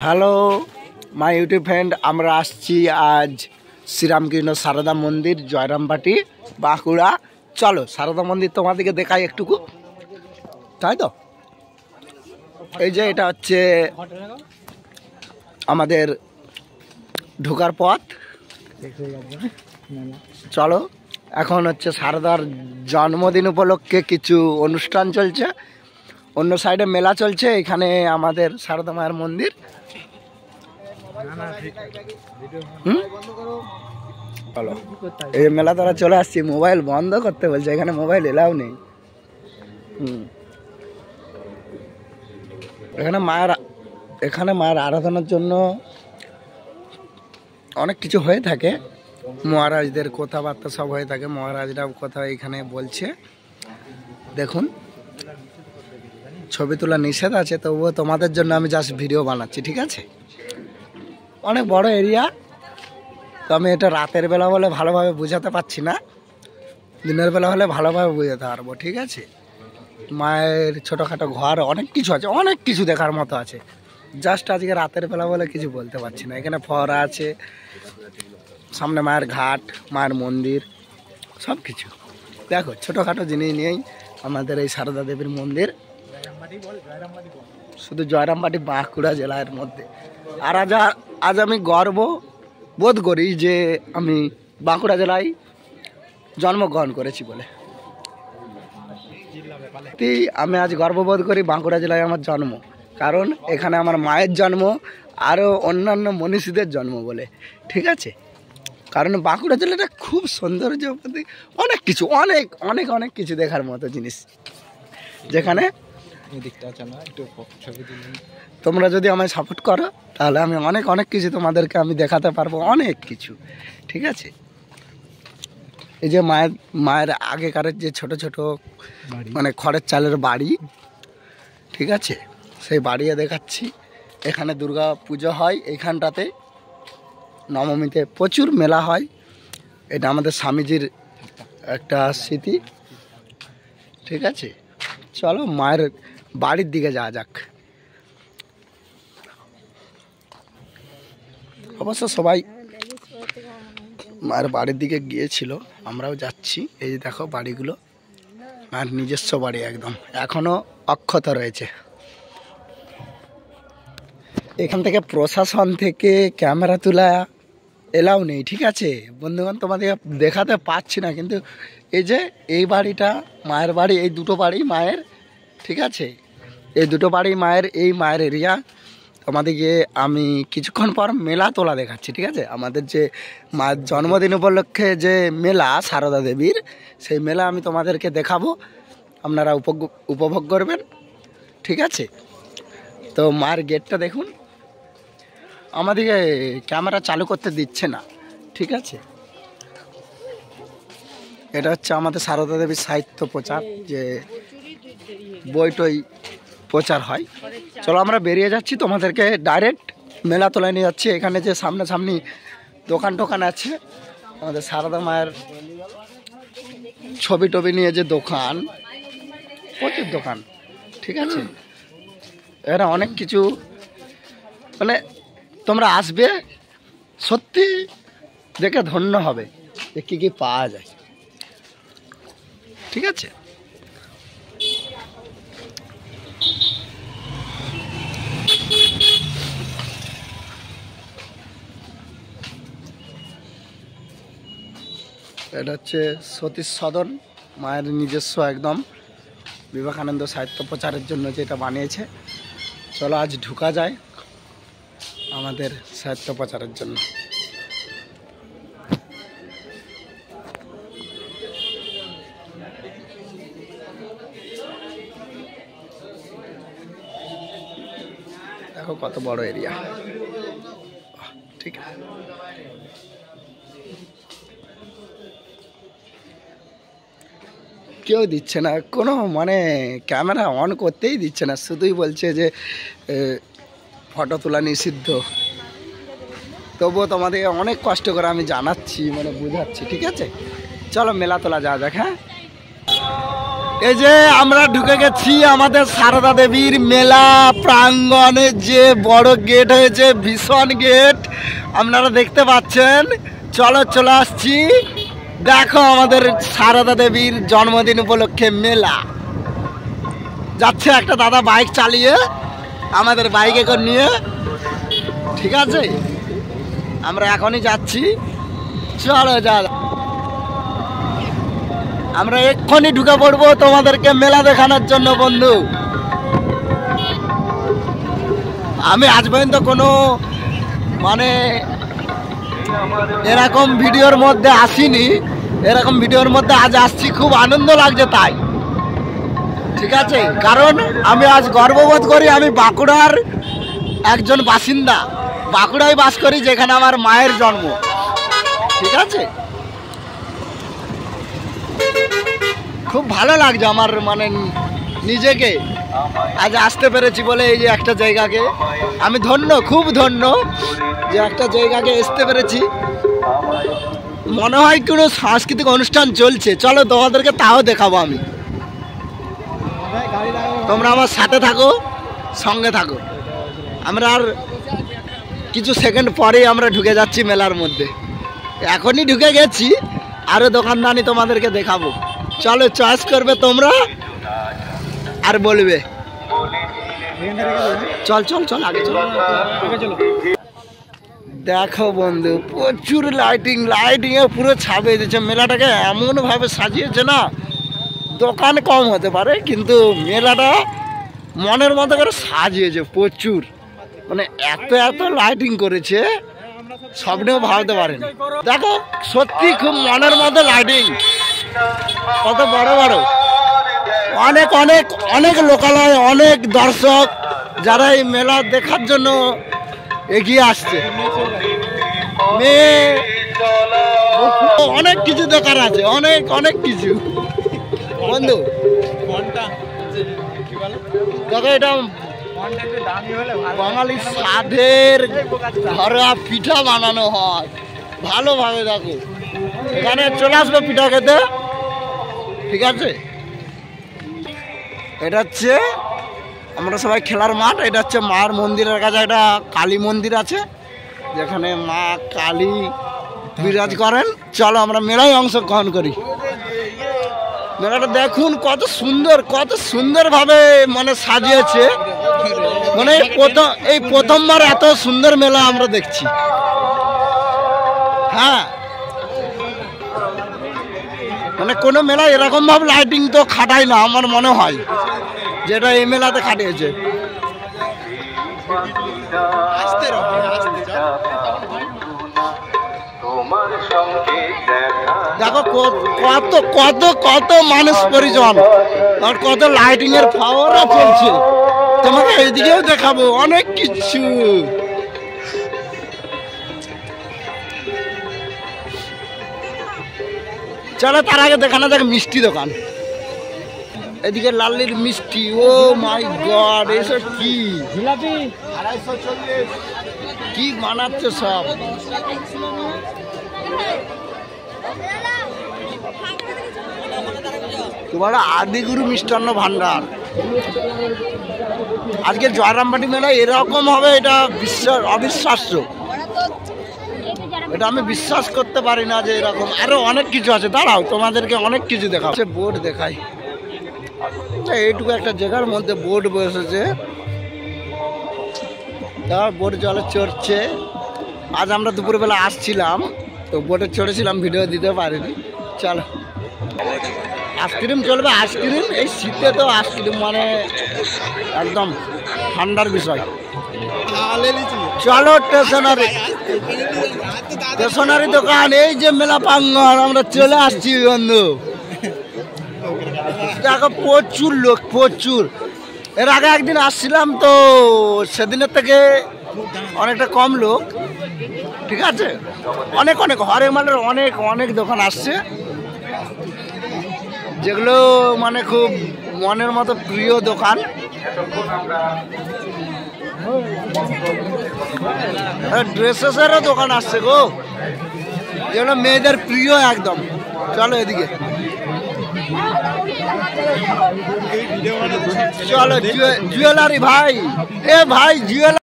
Hello my YouTube friend, আমরা আসছি আজ শ্রীরামকৃষ্ণ সারদা মন্দির, জয়রামবাটি, বাঁকুড়া। চলো সারদা মন্দির তোমাদেরকে দেখাই একটুকু, তাই তো। এই যে এটা হচ্ছে আমাদের ঢোকার পথ। চলো, এখন হচ্ছে সারদার জন্মদিন উপলক্ষে কিছু অনুষ্ঠান চলছে, অন্য সাইডে মেলা চলছে, এখানে আমাদের সারদা মায়ের মন্দির। চলো, এই মেলা তারা চলে আসছি। মোবাইল বন্ধ করতে বলছে, এখানে মোবাইল এলাও নেই। এখানে মায়ের আরাধনার জন্য অনেক কিছু হয়ে থাকে, মহারাজদের কথাবার্তা সব হয়ে থাকে। মহারাজরাও কথা এখানে বলছে। দেখুন, ছবি তোলা নিষেধ আছে, তবুও তোমাদের জন্য আমি জাস্ট ভিডিও বানাচ্ছি, ঠিক আছে। অনেক বড় এরিয়া, তো আমি এটা রাতের বেলা বলে ভালোভাবে বোঝাতে পারছি না, দিনের বেলা হলে ভালোভাবে বোঝাতে পারবো, ঠিক আছে। মায়ের ছোটোখাটো ঘর, অনেক কিছু আছে, অনেক কিছু দেখার মতো আছে। জাস্ট আজকে রাতের বেলা বলে কিছু বলতে পারছি না। এখানে ফোয়ারা আছে, সামনে মায়ের ঘাট, মায়ের মন্দির, সব কিছু দেখো। ছোটোখাটো জিনিস নিয়েই আমাদের এই সারদা দেবীর মন্দির, শুধু জয়রামবাটি বাঁকুড়া জেলার মধ্যে। আর আজ আমি গর্ব বোধ করি যে আমি বাঁকুড়া জেলায় জন্মগ্রহণ করেছি বলে। আমি আজ গর্ববোধ করি বাঁকুড়া জেলায় আমার জন্ম, কারণ এখানে আমার মায়ের জন্ম, আরও অন্যান্য মনীষীদের জন্ম বলে, ঠিক আছে। কারণ বাঁকুড়া জেলাটা খুব সৌন্দর্য, অনেক কিছু, অনেক অনেক অনেক কিছু দেখার মতো জিনিস, যেখানে তোমরা যদি আমায় সাপোর্ট করো তাহলে আমি অনেক অনেক কিছু তোমাদেরকে আমি দেখাতে পারবো, অনেক কিছু, ঠিক আছে। এই যে মায়ের আগেকারের যে ছোট ছোট মানে খড়ের চালের বাড়ি, ঠিক আছে, সেই বাড়িও দেখাচ্ছি। এখানে দুর্গা পুজো হয়, এইখানটাতে নবমীতে প্রচুর মেলা হয়। এটা আমাদের স্বামীজির একটা স্মৃতি, ঠিক আছে। চলো মায়ের বাড়ির দিকে যাওয়া যাক। অবশ্য সবাই মায়ের বাড়ির দিকে গিয়েছিল, আমরাও যাচ্ছি। এই যে দেখো বাড়িগুলো, মায়ের নিজস্ব বাড়ি একদম, এখনো অক্ষত রয়েছে। এখান থেকে প্রশাসন থেকে ক্যামেরা তোলা এলাও নেই, ঠিক আছে বন্ধুগণ, তোমাদের দেখাতে পাচ্ছি না। কিন্তু এই যে এই বাড়িটা মায়ের বাড়ি, এই দুটো বাড়ি মায়ের, ঠিক আছে। এই দুটো বাড়ি মায়ের, এই মায়ের এরিয়া। তোমাদেরকে আমি কিছুক্ষণ পর মেলা তোলা দেখাচ্ছি, ঠিক আছে। আমাদের যে মায়ের জন্মদিন উপলক্ষে যে মেলা সারদা দেবীর, সেই মেলা আমি তোমাদেরকে দেখাবো, আপনারা উপভোগ করবেন, ঠিক আছে। তো মায়ের গেটটা দেখুন, আমাদেরকে ক্যামেরা চালু করতে দিচ্ছে না, ঠিক আছে। এটা হচ্ছে আমাদের সারদা দেবীর সাহিত্য প্রচার, যে বই টই প্রচার হয়। চলো আমরা বেরিয়ে যাচ্ছি, তোমাদেরকে ডাইরেক্ট মেলা তোলায় নিয়ে যাচ্ছি। এখানে যে সামনাসামনি দোকান টোকান আছে, আমাদের সারদা মায়ের ছবি টবি নিয়ে যে দোকান, প্রচুর দোকান, ঠিক আছে। এরা অনেক কিছু, মানে তোমরা আসবে সত্যি দেখে ধন্য হবে যে কী কী পাওয়া যায়, ঠিক আছে। এটা হচ্ছে সতীশ সদন, মায়ের নিজস্ব একদম, বিবেকানন্দ সাহিত্য প্রচারের জন্য যেটা বানিয়েছে। চলো আজ ঢুকা যায় আমাদের সাহিত্য প্রচারের জন্য। দেখো কত বড় এরিয়া, ঠিক আছে। কেউ দিচ্ছে না কোনো, মানে ক্যামেরা অন করতেই দিচ্ছে না, শুধুই বলছে যে ফটো তোলা নিষিদ্ধ। তবুও তোমাদের অনেক কষ্ট করে আমি জানাচ্ছি, মানে বোঝাচ্ছি, ঠিক আছে। চলো মেলা তোলা যাওয়া যাক। হ্যাঁ, এই যে আমরা ঢুকে গেছি আমাদের সারদা দেবীর মেলা প্রাঙ্গণে, যে বড় গেট হয়েছে, ভীষণ গেট আপনারা দেখতে পাচ্ছেন। চলো চলে আসছি, দেখো আমাদের সারদা দেবীর জন্মদিন উপলক্ষে মেলা। যাচ্ছে একটা দাদা বাইক চালিয়ে, আমাদের বাইকে করে নিয়ে, ঠিক আছে আমরা এখনই যাচ্ছি। চলো যা, আমরা এক্ষুনি ঢুকে পড়বো তোমাদেরকে মেলা দেখানোর জন্য। বন্ধু, আমি আজ পর্যন্ত কোনো মানে এরকম ভিডিওর মধ্যে আসিনি, এরকম ভিডিওর মধ্যে আজ আসছি, খুব আনন্দ লাগছে তাই, ঠিক আছে। কারণ আমি আজ গর্ববোধ করি আমি বাঁকুড়ার একজন বাসিন্দা, বাঁকুড়ায় বাস করি, যেখানে আমার মায়ের জন্ম, ঠিক আছে। খুব ভালো লাগছে আমার, মানে নিজেকে আজ আসতে পেরেছি বলে এই যে একটা জায়গাকে আমি ধন্য, খুব ধন্য যে একটা জায়গাকে আসতে পেরেছি। মনে হয় কোনো সাংস্কৃতিক অনুষ্ঠান চলছে, চলো তোমাদেরকে তাও দেখাবো আমি। তোমরা আমার সাথে থাকো, সঙ্গে থাকো। আমরা আর কিছু সেকেন্ড পরেই আমরা ঢুকে যাচ্ছি মেলার মধ্যে, এখনই ঢুকে গেছি, আরও দোকানদানি তোমাদেরকে দেখাবো। চলো, চয়েস করবে তোমরা আর বলবে। চল চল চল আগে চল। দেখো বন্ধু, প্রচুর লাইটিং, লাইটিংয়ে পুরো ছাপিয়ে দিয়েছে মেলাটাকে, এমনভাবে সাজিয়েছে না, দোকান কম হতে পারে কিন্তু মেলাটা মনের মতো করে সাজিয়েছে প্রচুর, মানে এত এত লাইটিং করেছে স্বপ্নেও ভাবতে পারেনি। দেখো সত্যি খুব মনের মতো লাইটিং, কত বড় বড়, অনেক অনেক অনেক লোকালয়, অনেক দর্শক যারা এই মেলা দেখার জন্য এগিয়ে আসছে। মেয়ে অনেক কিছু দেখার আছে, অনেক অনেক কিছু। বন্ধু দেখো, এটা বাঙালি স্বাদের ঘরোয়া পিঠা বানানো হয় ভালোভাবে। দেখো এখানে চলে আসবে পিঠা খেতে, ঠিক আছে। এটা হচ্ছে আমরা সবাই খেলার মাঠ, এটা হচ্ছে মায়ের মন্দিরের কাছে একটা কালী মন্দির আছে, যেখানে মা কালী বিরাজ করেন। চলো আমরা মেলায় অংশগ্রহণ করি। মেলাটা দেখুন কত সুন্দর, কত সুন্দরভাবে মানে সাজিয়েছে, মানে এই প্রথমবার এত সুন্দর মেলা আমরা দেখছি। হ্যাঁ, মানে কোনো মেলা এরকম ভাবে লাইটিং তো খাটায় না আমার মনে হয়, যেটা এই মেলাতে খাটিয়েছে। দেখো কত কত কত মানুষ পরিজন আর কত লাইটিং এর পাওয়ার চলছে, তোমাকে এইদিকেও দেখাবো অনেক কিছু। চলো তার আগে দেখানো যাক মিষ্টি দোকান। এদিকে লাল্লির মিষ্টি, ও মাই গড, এসব কি জিলাপি 240 কি বানাচ্ছে সব। তোমার আদিগুরু মিষ্টান্ন ভান্ডার। আজকে জয়রামবাটি মেলায় এরকম হবে, এটা অবিশ্বাস্য, এটা আমি বিশ্বাস করতে পারি না যে এরকম। আরো অনেক কিছু আছে, দাঁড়াও তোমাদেরকে অনেক কিছু দেখাও। বোর্ড দেখাই, এইটুকু একটা জায়গার মধ্যে বোর্ড বসেছে, তার বোর্ড জলে চড়ছে। আজ আমরা দুপুরবেলা আসছিলাম তো বোটে চড়েছিলাম, ভিডিও দিতে পারিনি। চলো আইসক্রিম চলবে, আইসক্রিম এই শীতে তো আইসক্রিম মানে একদম ঠান্ডার বিষয়। চলো স্টেশনারি দোকান, এই যে মেলা প্রাঙ্গণ আমরা চলে আসছি বন্ধু। দেখো প্রচুর লোক, প্রচুর। এর আগে একদিন আসছিলাম তো সেদিনের থেকে অনেকটা কম লোক, ঠিক আছে। অনেক অনেক হরেক মালের অনেক অনেক দোকান আসছে, যেগুলো মানে খুব মনের মতো প্রিয় দোকান। ড্রেসেসেরও দোকান আসছে গো, যেগুলো মেয়েদের প্রিয় একদম। চলো এদিকে। চলো জুয়েলারি ভাই, এ ভাই জুয়েলারি